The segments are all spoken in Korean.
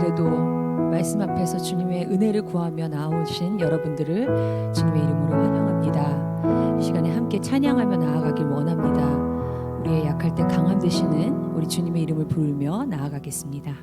그래도 말씀 앞에서 주님의 은혜를 구하며 나오신 여러분들을 주님의 이름으로 환영합니다. 이 시간에 함께 찬양하며 나아가길 원합니다. 우리의 약할 때 강함 되시는 우리 주님의 이름을 부르며 나아가겠습니다.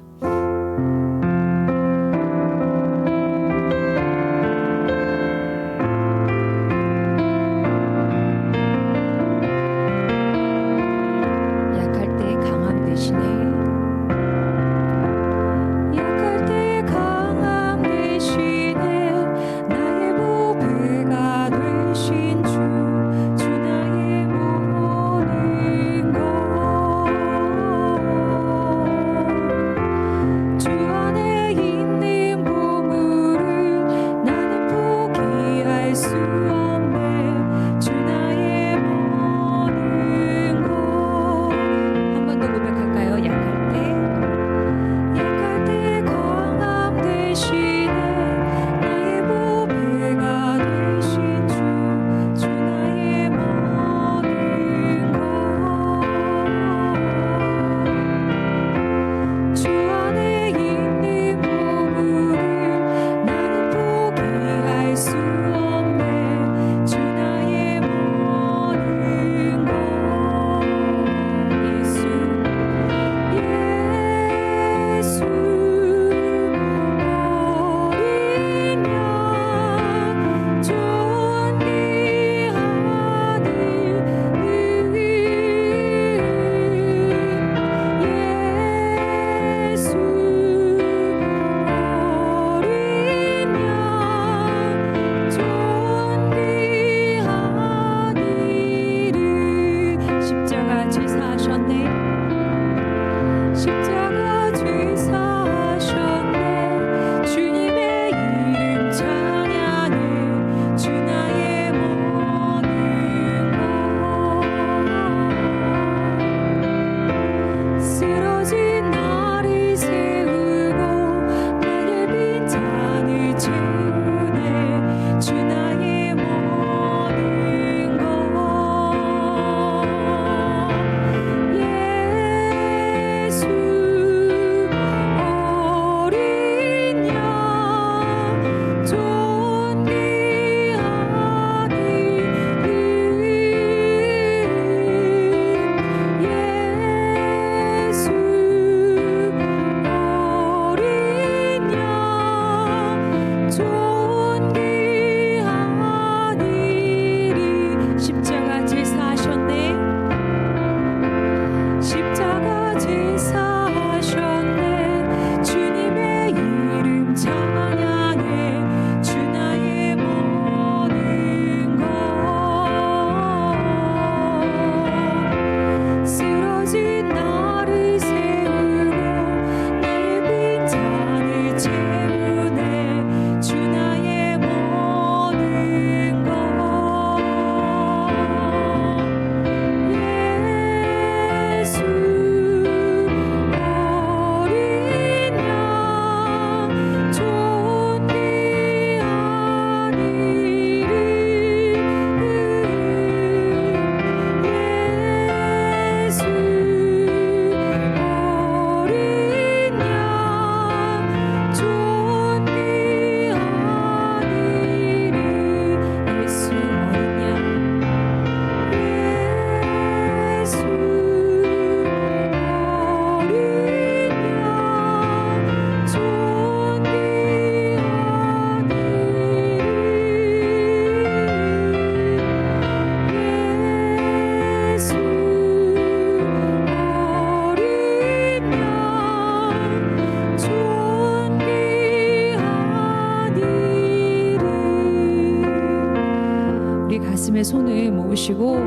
가슴에 손을 모으시고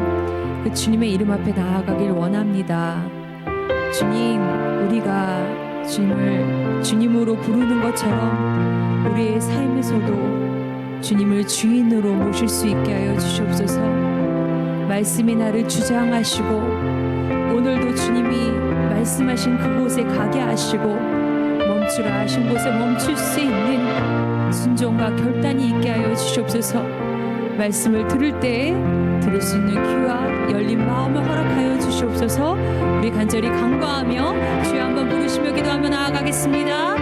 그 주님의 이름 앞에 나아가길 원합니다. 주님, 우리가 주님을 주님으로 부르는 것처럼 우리의 삶에서도 주님을 주인으로 모실 수 있게 하여 주시옵소서. 말씀이 나를 주장하시고 오늘도 주님이 말씀하신 그곳에 가게 하시고 멈추라 하신 곳에 멈출 수 있는 순종과 결단이 있게 하여 주시옵소서. 말씀을 들을 때 들을 수 있는 귀와 열린 마음을 허락하여 주시옵소서. 우리 간절히 간구하며 주여 한번 부르시며 기도하며 나아가겠습니다.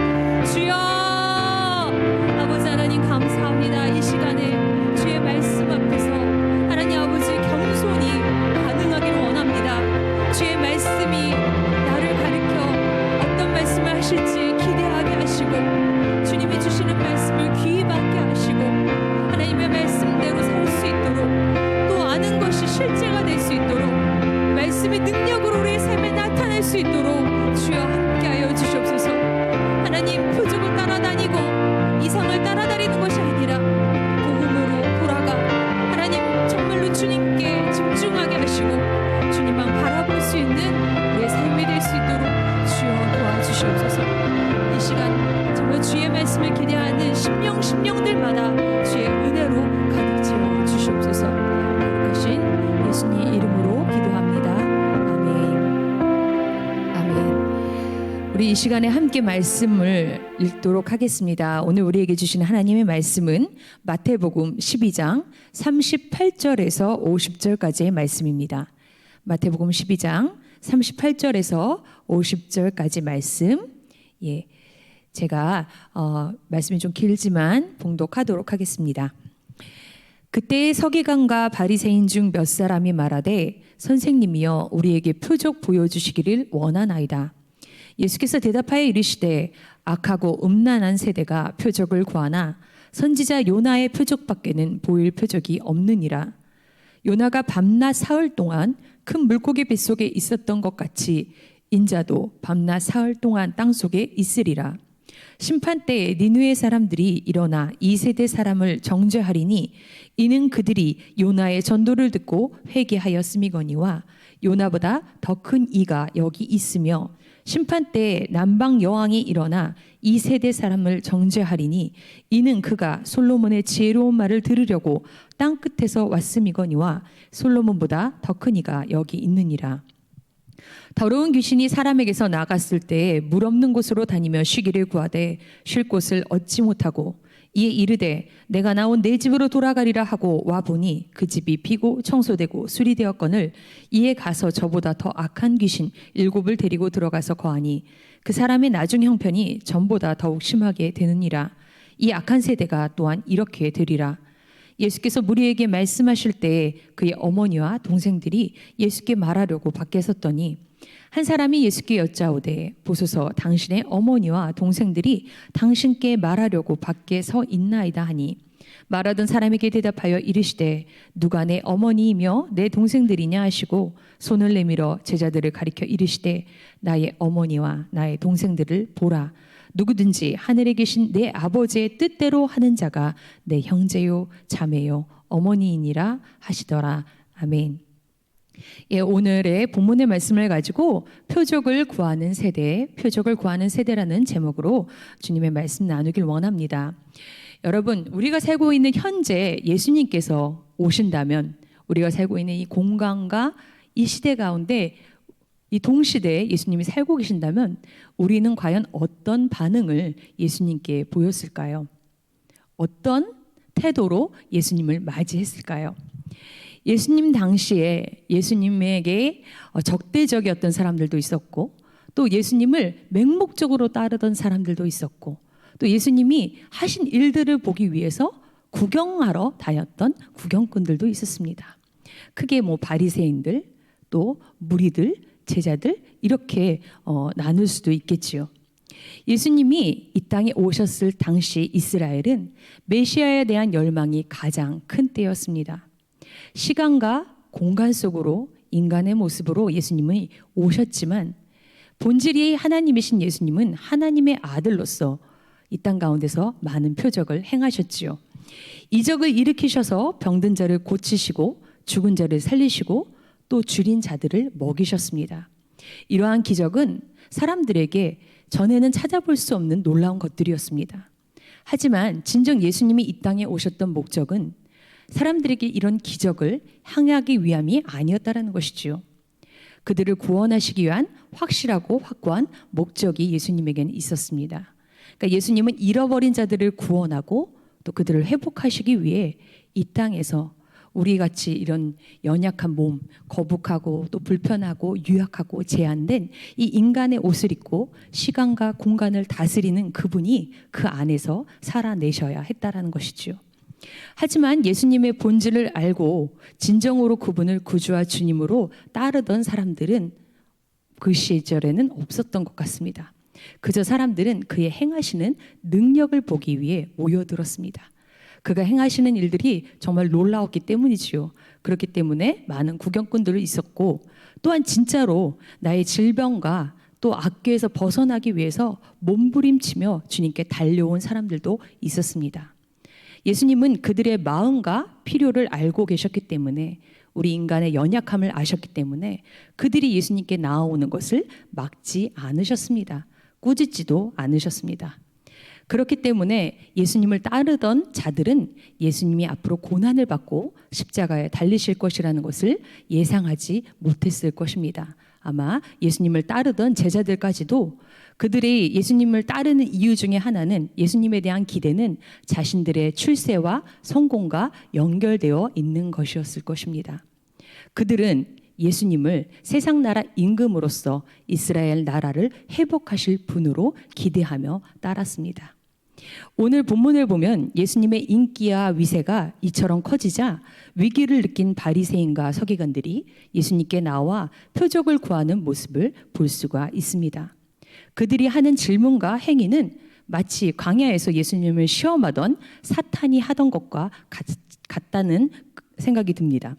심령들마다 주의 은혜로 가득 채워 주시옵소서. 거룩하신 예수님 이름으로 기도합니다. 아멘. 우리 이 시간에 함께 말씀을 읽도록 하겠습니다. 오늘 우리에게 주시는 하나님의 말씀은 마태복음 12장 38절에서 50절까지의 말씀입니다. 마태복음 12장 38절에서 50절까지 말씀. 제가 말씀이 좀 길지만 봉독하도록 하겠습니다. 그때 서기관과 바리새인 중 몇 사람이 말하되 선생님이여 우리에게 표적 보여주시기를 원하나이다. 예수께서 대답하여 이르시되 악하고 음란한 세대가 표적을 구하나 선지자 요나의 표적밖에는 보일 표적이 없느니라. 요나가 밤낮 사흘 동안 큰 물고기 뱃속에 있었던 것 같이 인자도 밤낮 사흘 동안 땅속에 있으리라. 심판 때에 니느웨 사람들이 일어나 이 세대 사람을 정죄하리니 이는 그들이 요나의 전도를 듣고 회개하였음이거니와 요나보다 더 큰 이가 여기 있으며 심판 때에 남방 여왕이 일어나 이 세대 사람을 정죄하리니 이는 그가 솔로몬의 지혜로운 말을 들으려고 땅 끝에서 왔음이거니와 솔로몬보다 더 큰 이가 여기 있느니라. 더러운 귀신이 사람에게서 나갔을 때에 물 없는 곳으로 다니며 쉬기를 구하되 쉴 곳을 얻지 못하고 이에 이르되 내가 나온 내 집으로 돌아가리라 하고 와보니 그 집이 비고 청소되고 수리되었거늘 이에 가서 저보다 더 악한 귀신 7을 데리고 들어가서 거하니 그 사람의 나중 형편이 전보다 더욱 심하게 되느니라. 이 악한 세대가 또한 이렇게 되리라. 예수께서 무리에게 말씀하실 때에 그의 어머니와 동생들이 예수께 말하려고 밖에 섰더니 한 사람이 예수께 여짜오되 보소서 당신의 어머니와 동생들이 당신께 말하려고 밖에 서 있나이다 하니 말하던 사람에게 대답하여 이르시되 누가 내 어머니이며 내 동생들이냐 하시고 손을 내밀어 제자들을 가리켜 이르시되 나의 어머니와 나의 동생들을 보라. 누구든지 하늘에 계신 내 아버지의 뜻대로 하는 자가 내 형제요 자매요 어머니이니라 하시더라. 아멘. 오늘의 본문의 말씀을 가지고 표적을 구하는 세대, 표적을 구하는 세대라는 제목으로 주님의 말씀 나누길 원합니다. 여러분, 우리가 살고 있는 현재 예수님께서 오신다면 우리가 살고 있는 이 공간과 이 시대 가운데 이 동시대에 예수님이 살고 계신다면 우리는 과연 어떤 반응을 예수님께 보였을까요? 어떤 태도로 예수님을 맞이했을까요? 예수님 당시에 예수님에게 적대적이었던 사람들도 있었고 또 예수님을 맹목적으로 따르던 사람들도 있었고 또 예수님이 하신 일들을 보기 위해서 구경하러 다녔던 구경꾼들도 있었습니다. 크게 바리새인들 또 무리들 제자들 이렇게 나눌 수도 있겠지요. 예수님이 이 땅에 오셨을 당시 이스라엘은 메시아에 대한 열망이 가장 큰 때였습니다. 시간과 공간 속으로 인간의 모습으로 예수님이 오셨지만 본질이 하나님이신 예수님은 하나님의 아들로서 이 땅 가운데서 많은 표적을 행하셨지요. 이적을 일으키셔서 병든 자를 고치시고 죽은 자를 살리시고 또 줄인 자들을 먹이셨습니다. 이러한 기적은 사람들에게 전에는 찾아볼 수 없는 놀라운 것들이었습니다. 하지만 진정 예수님이 이 땅에 오셨던 목적은 사람들에게 이런 기적을 향하기 위함이 아니었다라는 것이지요. 그들을 구원하시기 위한 확실하고 확고한 목적이 예수님에게는 있었습니다. 그러니까 예수님은 잃어버린 자들을 구원하고 또 그들을 회복하시기 위해 이 땅에서 우리 같이 이런 연약한 몸, 거북하고 또 불편하고 유약하고 제한된 이 인간의 옷을 입고 시간과 공간을 다스리는 그분이 그 안에서 살아내셔야 했다라는 것이지요. 하지만 예수님의 본질을 알고 진정으로 그분을 구주와 주님으로 따르던 사람들은 그 시절에는 없었던 것 같습니다. 그저 사람들은 그의 행하시는 능력을 보기 위해 모여들었습니다. 그가 행하시는 일들이 정말 놀라웠기 때문이지요. 그렇기 때문에 많은 구경꾼들이 있었고 또한 진짜로 나의 질병과 또 악귀에서 벗어나기 위해서 몸부림치며 주님께 달려온 사람들도 있었습니다. 예수님은 그들의 마음과 필요를 알고 계셨기 때문에 우리 인간의 연약함을 아셨기 때문에 그들이 예수님께 나아오는 것을 막지 않으셨습니다. 꾸짖지도 않으셨습니다. 그렇기 때문에 예수님을 따르던 자들은 예수님이 앞으로 고난을 받고 십자가에 달리실 것이라는 것을 예상하지 못했을 것입니다. 아마 예수님을 따르던 제자들까지도 그들이 예수님을 따르는 이유 중에 하나는, 예수님에 대한 기대는 자신들의 출세와 성공과 연결되어 있는 것이었을 것입니다. 그들은 예수님을 세상 나라 임금으로서 이스라엘 나라를 회복하실 분으로 기대하며 따랐습니다. 오늘 본문을 보면 예수님의 인기와 위세가 이처럼 커지자 위기를 느낀 바리새인과 서기관들이 예수님께 나와 표적을 구하는 모습을 볼 수가 있습니다. 그들이 하는 질문과 행위는 마치 광야에서 예수님을 시험하던 사탄이 하던 것과 같다는 생각이 듭니다.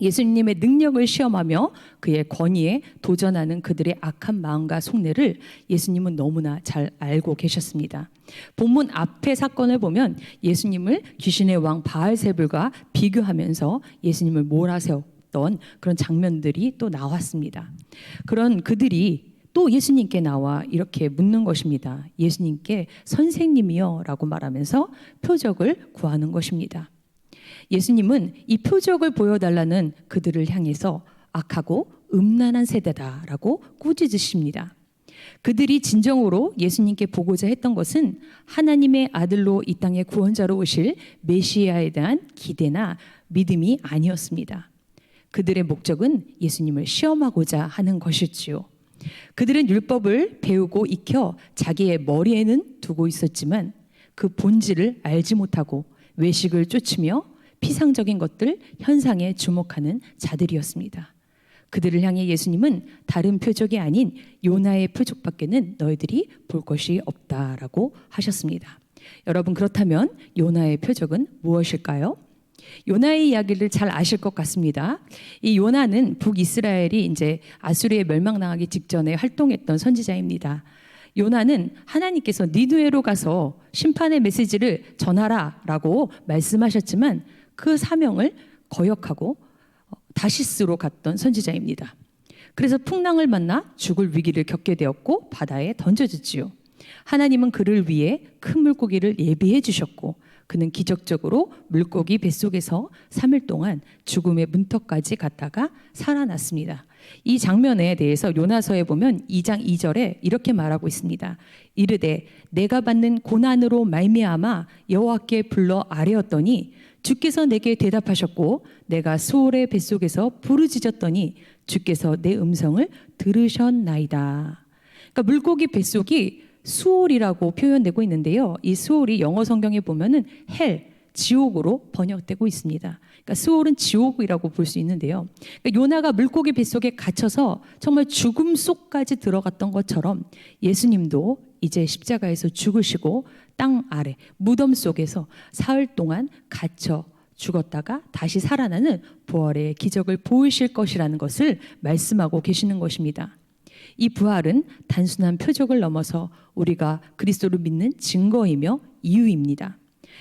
예수님의 능력을 시험하며 그의 권위에 도전하는 그들의 악한 마음과 속내를 예수님은 너무나 잘 알고 계셨습니다. 본문 앞의 사건을 보면 예수님을 귀신의 왕 바알세불과 비교하면서 예수님을 몰아세웠던 그런 장면들이 또 나왔습니다. 그런 그들이 또 예수님께 나와 이렇게 묻는 것입니다. 예수님께 선생님이여 라고 말하면서 표적을 구하는 것입니다. 예수님은 이 표적을 보여달라는 그들을 향해서 악하고 음란한 세대다라고 꾸짖으십니다. 그들이 진정으로 예수님께 보고자 했던 것은 하나님의 아들로 이 땅의 구원자로 오실 메시아에 대한 기대나 믿음이 아니었습니다. 그들의 목적은 예수님을 시험하고자 하는 것이지요. 그들은 율법을 배우고 익혀 자기의 머리에는 두고 있었지만 그 본질을 알지 못하고 외식을 쫓으며 피상적인 것들, 현상에 주목하는 자들이었습니다. 그들을 향해 예수님은 다른 표적이 아닌 요나의 표적밖에는 너희들이 볼 것이 없다라고 하셨습니다. 여러분, 그렇다면 요나의 표적은 무엇일까요? 요나의 이야기를 잘 아실 것 같습니다. 이 요나는 북이스라엘이 이제 아수르에 멸망당하기 직전에 활동했던 선지자입니다. 요나는 하나님께서 니느웨로 가서 심판의 메시지를 전하라라고 말씀하셨지만 그 사명을 거역하고 다시스로 갔던 선지자입니다. 그래서 풍랑을 만나 죽을 위기를 겪게 되었고 바다에 던져졌지요. 하나님은 그를 위해 큰 물고기를 예비해 주셨고 그는 기적적으로 물고기 뱃속에서 3일 동안 죽음의 문턱까지 갔다가 살아났습니다. 이 장면에 대해서 요나서에 보면 2장 2절에 이렇게 말하고 있습니다. 이르되 내가 받는 고난으로 말미암아 여호와께 불러 아뢰었더니 주께서 내게 대답하셨고 내가 수올의 뱃속에서 부르짖었더니 주께서 내 음성을 들으셨나이다. 그러니까 물고기 뱃속이 수올이라고 표현되고 있는데요. 이 수올이 영어 성경에 보면은 헬, 지옥으로 번역되고 있습니다. 그러니까 수올은 지옥이라고 볼 수 있는데요. 그러니까 요나가 물고기 뱃속에 갇혀서 정말 죽음 속까지 들어갔던 것처럼 예수님도 이제 십자가에서 죽으시고 땅 아래 무덤 속에서 사흘 동안 갇혀 죽었다가 다시 살아나는 부활의 기적을 보이실 것이라는 것을 말씀하고 계시는 것입니다. 이 부활은 단순한 표적을 넘어서 우리가 그리스도를 믿는 증거이며 이유입니다.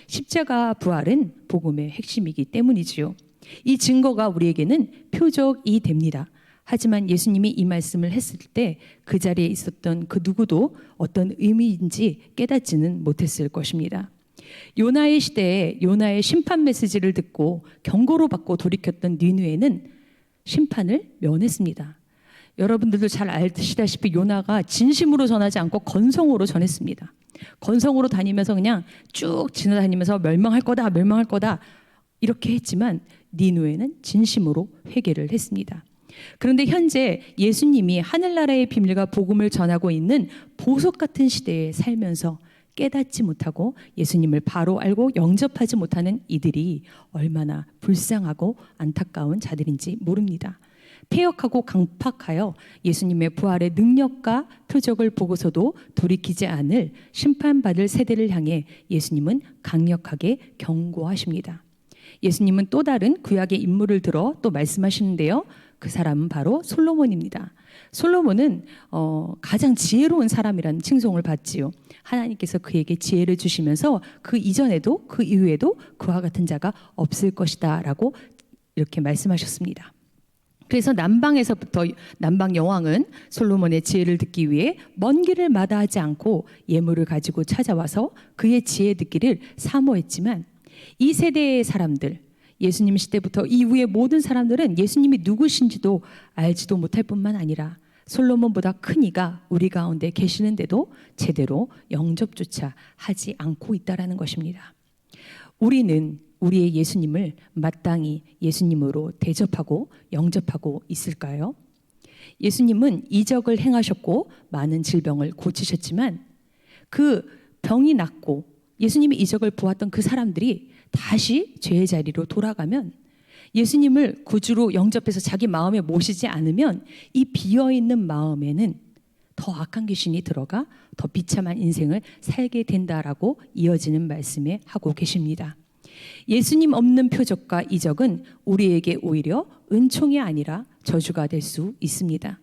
십자가 부활은 복음의 핵심이기 때문이지요. 이 증거가 우리에게는 표적이 됩니다. 하지만 예수님이 이 말씀을 했을 때 그 자리에 있었던 그 누구도 어떤 의미인지 깨닫지는 못했을 것입니다. 요나의 시대에 요나의 심판 메시지를 듣고 경고로 받고 돌이켰던 니느웨는 심판을 면했습니다. 여러분들도 잘 아시다시피 요나가 진심으로 전하지 않고 건성으로 전했습니다. 건성으로 다니면서 그냥 쭉 지나다니면서 멸망할 거다, 멸망할 거다 이렇게 했지만 니느웨는 진심으로 회개를 했습니다. 그런데 현재 예수님이 하늘나라의 비밀과 복음을 전하고 있는 보석 같은 시대에 살면서 깨닫지 못하고 예수님을 바로 알고 영접하지 못하는 이들이 얼마나 불쌍하고 안타까운 자들인지 모릅니다. 폐역하고 강팍하여 예수님의 부활의 능력과 표적을 보고서도 돌이키지 않을 심판받을 세대를 향해 예수님은 강력하게 경고하십니다. 예수님은 또 다른 구약의 인물을 들어 또 말씀하시는데요. 그 사람은 바로 솔로몬입니다. 솔로몬은 가장 지혜로운 사람이라는 칭송을 받지요. 하나님께서 그에게 지혜를 주시면서 그 이전에도 그 이후에도 그와 같은 자가 없을 것이다 라고 이렇게 말씀하셨습니다. 그래서 남방에서부터 남방 여왕은 솔로몬의 지혜를 듣기 위해 먼 길을 마다하지 않고 예물을 가지고 찾아와서 그의 지혜 듣기를 사모했지만 이 세대의 사람들, 예수님 시대부터 이후의 모든 사람들은 예수님이 누구신지도 알지도 못할 뿐만 아니라 솔로몬보다 큰 이가 우리 가운데 계시는데도 제대로 영접조차 하지 않고 있다라는 것입니다. 우리는 우리의 예수님을 마땅히 예수님으로 대접하고 영접하고 있을까요? 예수님은 이적을 행하셨고 많은 질병을 고치셨지만 그 병이 낫고 예수님이 이적을 보았던 그 사람들이 다시 죄의 자리로 돌아가면 예수님을 구주로 영접해서 자기 마음에 모시지 않으면 이 비어있는 마음에는 더 악한 귀신이 들어가 더 비참한 인생을 살게 된다라고 이어지는 말씀에 하고 계십니다. 예수님 없는 표적과 이적은 우리에게 오히려 은총이 아니라 저주가 될 수 있습니다.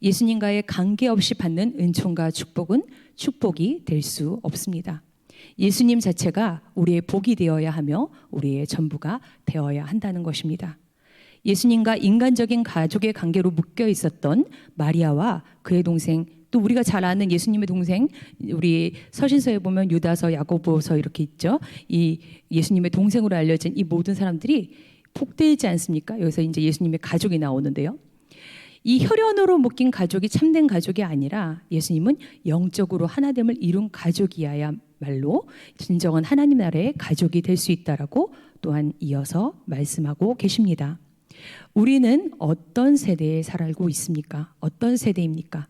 예수님과의 관계없이 받는 은총과 축복은 축복이 될 수 없습니다. 예수님 자체가 우리의 복이 되어야 하며 우리의 전부가 되어야 한다는 것입니다. 예수님과 인간적인 가족의 관계로 묶여 있었던 마리아와 그의 동생, 또 우리가 잘 아는 예수님의 동생, 우리 서신서에 보면 유다서, 야고보서 이렇게 있죠. 이 예수님의 동생으로 알려진 이 모든 사람들이 복되지 않습니까? 여기서 이제 예수님의 가족이 나오는데요. 이 혈연으로 묶인 가족이 참된 가족이 아니라 예수님은 영적으로 하나됨을 이룬 가족이야말로 진정한 하나님 나라의 가족이 될 수 있다라고 또한 이어서 말씀하고 계십니다. 우리는 어떤 세대에 살고 있습니까? 어떤 세대입니까?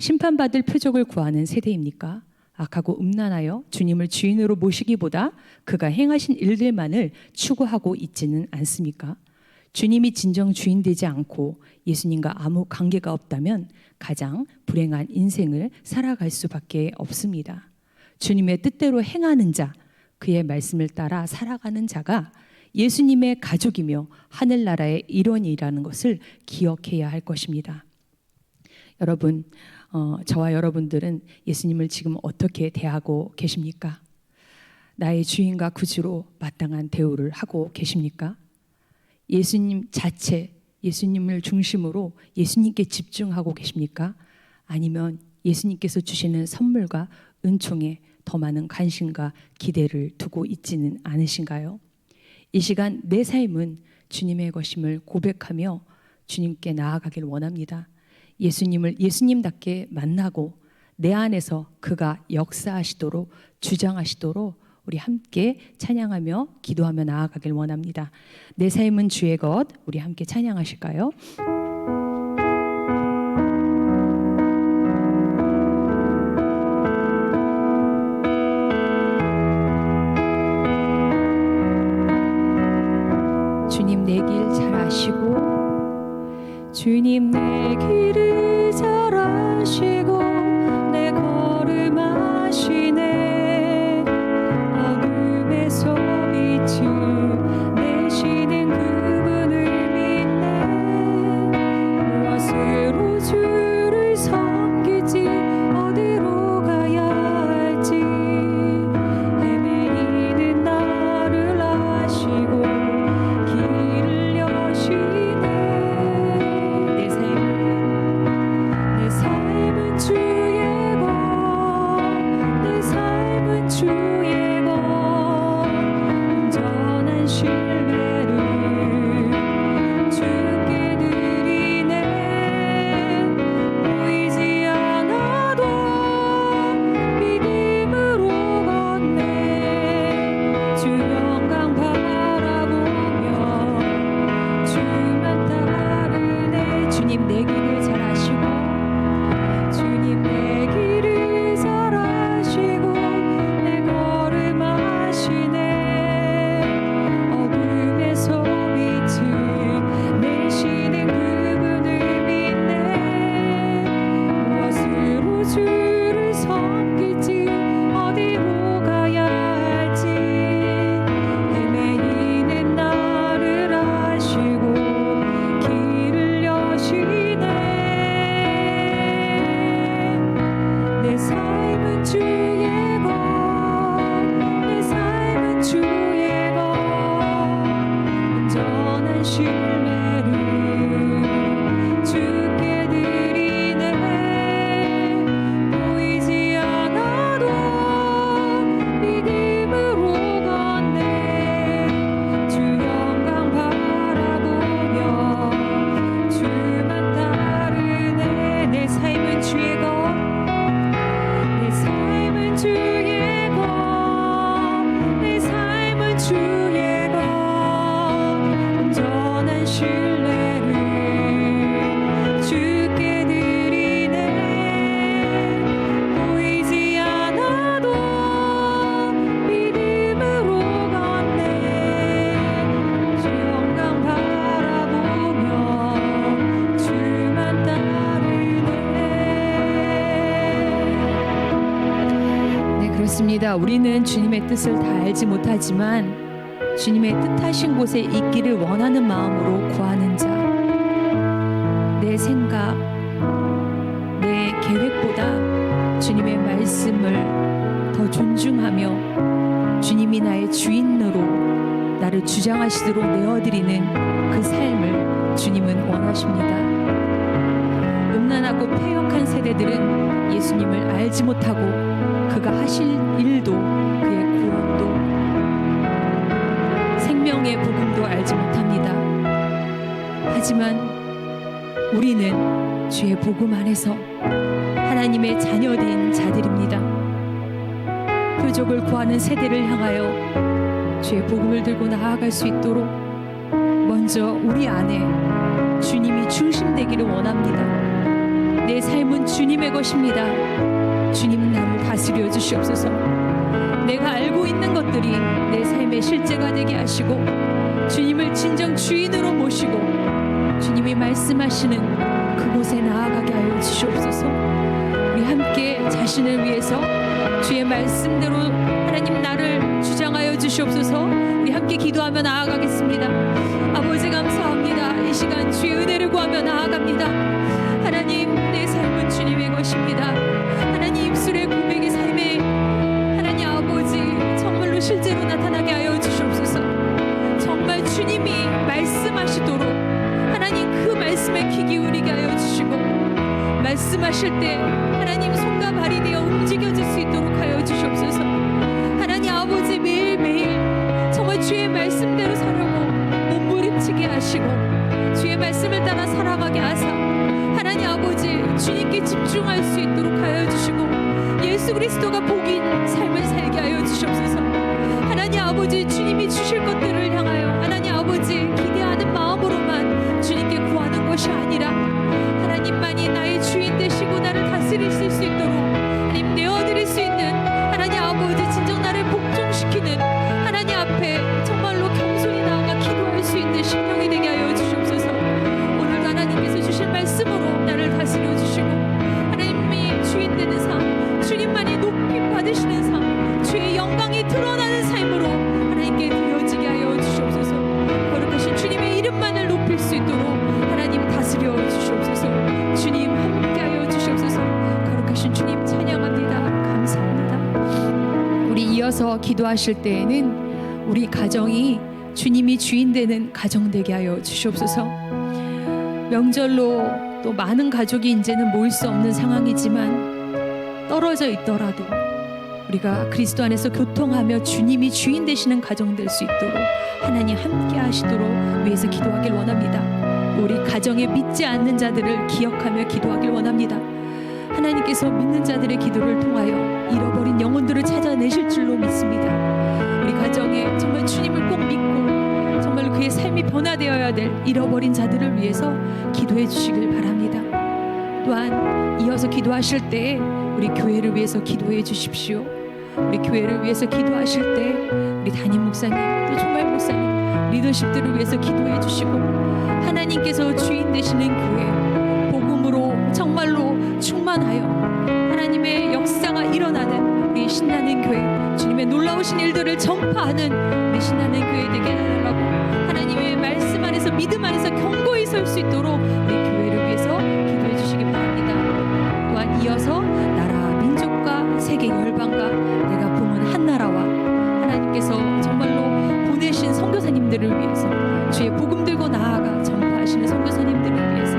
심판받을 표적을 구하는 세대입니까? 악하고 음란하여 주님을 주인으로 모시기보다 그가 행하신 일들만을 추구하고 있지는 않습니까? 주님이 진정 주인 되지 않고 예수님과 아무 관계가 없다면 가장 불행한 인생을 살아갈 수밖에 없습니다. 주님의 뜻대로 행하는 자, 그의 말씀을 따라 살아가는 자가 예수님의 가족이며 하늘나라의 일원이라는 것을 기억해야 할 것입니다. 여러분, 저와 여러분들은 예수님을 지금 어떻게 대하고 계십니까? 나의 주인과 구주로 마땅한 대우를 하고 계십니까? 예수님 자체, 예수님을 중심으로 예수님께 집중하고 계십니까? 아니면 예수님께서 주시는 선물과 은총에 더 많은 관심과 기대를 두고 있지는 않으신가요? 이 시간 내 삶은 주님의 것임을 고백하며 주님께 나아가길 원합니다. 예수님을 예수님답게 만나고 내 안에서 그가 역사하시도록 주장하시도록 우리 함께 찬양하며 기도하며 나아가길 원합니다. 내 삶은 주의 것, 우리 함께 찬양하실까요? 주님 내 길 잘 아시고 주님 내 길을 잘 아시고 내 걸음 아시네. 어둠에서 빛을 내시는 그분을 믿네. 무엇으로 주를 섬기지 어디로 가야 할지 헤매이는 나를 아시고 길을 여시네. 내 삶은 주의 것, 내 삶은 주의 것, 온전한 신뢰를 주께 드리네. 보이지 않아도 믿음으로 걷네. 주 영광 바라보며 주만 따르네. 주님 내 길을 잘 아시고 주님 내 길을 잘 아시고 내 맞습니다. 우리는 주님의 뜻을 다 알지 못하지만 주님의 뜻하신 곳에 있기를 원하는 마음으로 구하는 자, 내 생각, 내 계획보다 주님의 말씀을 더 존중하며 주님이 나의 주인으로 나를 주장하시도록 내어드리는 그 삶을 주님은 원하십니다. 음란하고 패역한 세대들은 예수님을 알지 못하고 그가 하실 일도 그의 구원도 생명의 복음도 알지 못합니다. 하지만 우리는 주의 복음 안에서 하나님의 자녀된 자들입니다. 표적을 구하는 세대를 향하여 주의 복음을 들고 나아갈 수 있도록 먼저 우리 안에 주님이 중심되기를 원합니다. 내 삶은 주님의 것입니다. 주님 나를 다스려 주시옵소서. 내가 알고 있는 것들이 내 삶의 실제가 되게 하시고 주님을 진정 주인으로 모시고 주님이 말씀하시는 그곳에 나아가게 하여 주시옵소서. 우리 함께 자신을 위해서 주의 말씀대로 하나님 나를 주장하여 주시옵소서. 우리 함께 기도하며 나아가겠습니다. 아버지 감사합니다. 이 시간 주의 은혜를 구하며 나아갑니다. 하나님 내 삶은 주님의 것입니다. 하나님 입술의 고백의 삶에 하나님 아버지 정말로 실제로 나타나게 하여 주시옵소서. 정말 주님이 말씀하시도록 하나님 그 말씀에 귀 기울이게 하여 주시고 말씀하실 때 하나님 손과 발이 되어 움직여질 수 있도록 하여 주시옵소서. 하나님 아버지 매일매일 정말 주의 말씀대로 살려고 몸부림치게 하시고 주의 말씀을 따라 살아가게 하사 하나님 아버지 주님께 집중할 수 있도록 하여 주시고 예수 그리스도가 복인 삶을 살게 하여 주시옵소서. 하나님 아버지 주님이 주실 것들을 향하여 하나님 아버지 기대하는 마음으로만 주님께 구하는 것이 아니라 하나님만이 나의 주인 되시고 나를 다스리실 수 있도록 하나님 내어드릴 수 있는 하나님 아버지 진정 나를 복종시키는 하나님 앞에 정말로 겸손히 나아가 기도할 수 있는 심령이 되게 하여 주시옵소서. 오늘도 하나님께서 주신 말씀으로 나를 다스려 주시고 하나님이 주인 되는 삶, 주님만이 높이 받으시는 삶, 주의 영광이 드러나는 삶으로 하나님께 드려지게 하여 주시옵소서. 거룩하신 주님의 이름만을 높일 수 있도록 하나님 다스려 주시옵소서. 주님 함께하여 주시옵소서. 거룩하신 주님 찬양합니다. 감사합니다. 우리 이어서 기도하실 때에는 우리 가정이 주님이 주인 되는 가정 되게 하여 주시옵소서. 명절로 또 많은 가족이 이제는 모일 수 없는 상황이지만 떨어져 있더라도 우리가 그리스도 안에서 교통하며 주님이 주인 되시는 가정 될 수 있도록 하나님 함께 하시도록 위해서 기도하길 원합니다. 우리 가정에 믿지 않는 자들을 기억하며 기도하길 원합니다. 하나님께서 믿는 자들의 기도를 통하여 잃어버린 영혼들을 찾아내실 줄로 믿습니다. 우리 가정에 정말 주님을 꼭 믿고 정말 그의 삶이 변화되어야 될 잃어버린 자들을 위해서 기도해 주시길 바랍니다. 또한 이어서 기도하실 때 우리 교회를 위해서 기도해 주십시오. 우리 교회를 위해서 기도하실 때 우리 담임 목사님 또 총괄 목사님 리더십들을 위해서 기도해 주시고 하나님께서 주인 되시는 교회 복음으로 정말로 충만하여 하나님의 역사가 일어나는 우리 신나는 교회 주님의 놀라우신 일들을 전파하는 우리 신나는 교회 되게 해달라고 하나님의 말씀 안에서 믿음 안에서 견고히 설 수 있도록 우리 교회를 위해서 기도해 주시기 바랍니다. 또한 이어서 나라 민족과 세계 열방과 내가 품은 한 나라와 하나님께서 정말로 보내신 선교사님들을 위해서 주의 복음 들고 나아가 전파하시는 선교사님들을 위해서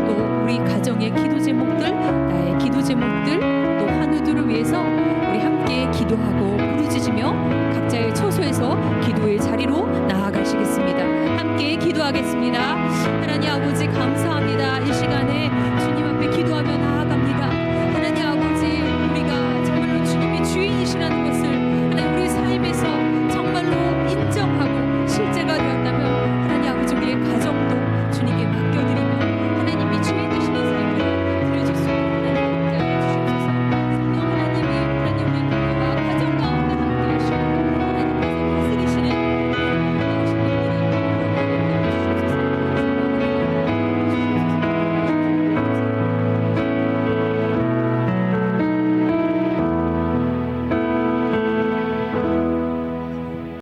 또 우리 가정의 기도 제목들 나의 기도 제목들 또 환우들을 위해서 우리 함께 기도하고 부르짖으며 각자의 처소에서 기도의 자리로 나아가시겠습니다. 함께 기도하겠습니다. 하나님 아버지 감사합니다. 이 시간에